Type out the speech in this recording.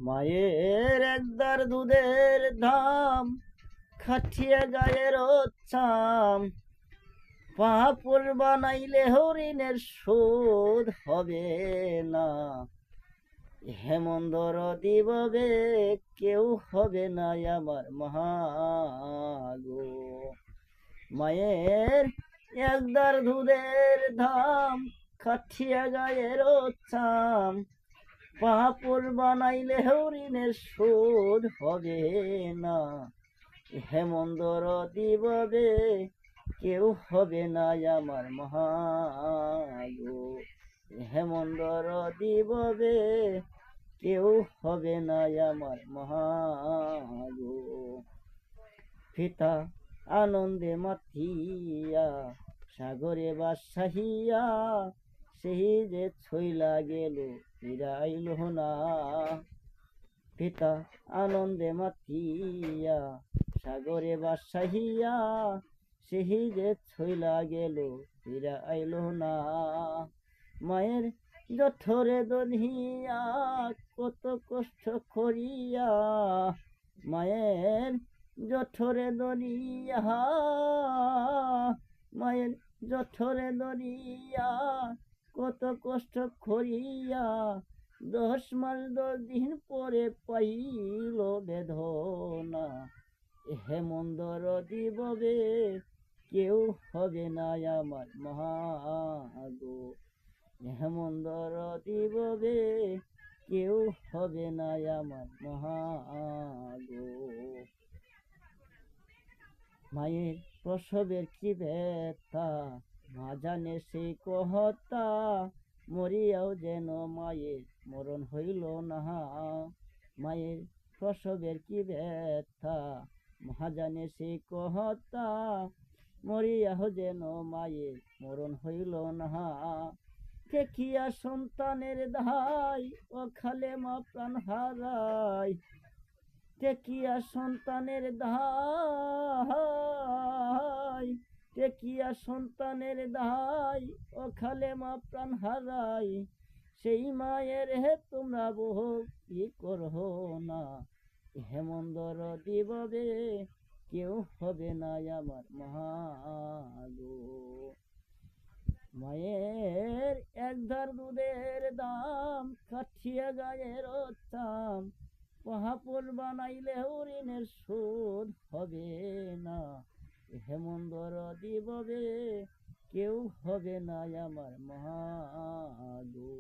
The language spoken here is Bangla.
মায়ের একদার দুধের দাম খাটিয়া গায়ের চাম পাপড় বানাইলে হরিণের শোধ হবে না। হেমন্দর দিববে কেউ হবে না আমার মহাগো। মায়ের একদার দুধের দাম খাটিয়া গায়ের চাম পাপড় বানাইলে হরিণের শোধ হবে না। হেমন্দর দিববে কেউ হবে না আমার মহাগো। হেমন্দর দিববে কেউ হবে না আমার মহাগো। পিতা আনন্দে মাতিয়া সাগরে বাসাহিয়া সেই যে ছইলা গেল ফিরাইল না। পিতা আনন্দে মাতিয়া সাগরে বাসাহিয়া সেই যে ছইলা গেল ফিরাইল না। মায়ের জঠরে দধিয়া কত কষ্ট করিয়া মায়ের জঠরে দরিয়া মায়ের জঠরে দরিয়া কত কষ্ট করিয়া 10 মাস 10 দিন পরে পাইল বেদনা। হেমন্দর দিববে কেউ হবে না আমার মহাগো। হেমন্দর দিববে কেউ হবে না আমার মহাগো। মায়ের প্রসবের কি ব্যথা মা জানে সেই কহতা মরিয়াও যেন মায়ের মরণ হইল না। মায়ের প্রসবের কি ব্যথা মা জানে সেই কহতা মরিয়াও যেন মায়ের মরণ হইল না। দেখিয়া সন্তানের দায় অখালে মা প্রাণ হারায়। দেখিয়া সন্তানের দায় দেখিয়া সন্তানের দায় অখালে মা প্রাণ হারায়। সেই মায়ের হে তোমরা বহু কি করহ না। হেমন্দর দিববে কেউ হবে না আমার মহাগো। মায়ের একধার দুধের দাম কাঠিয়া গায়ের চাম পাপড় বানাইলে হরিণের শোধ হবে না। হেমন্দর দিববে কেউ হবে না আমার মহাগো।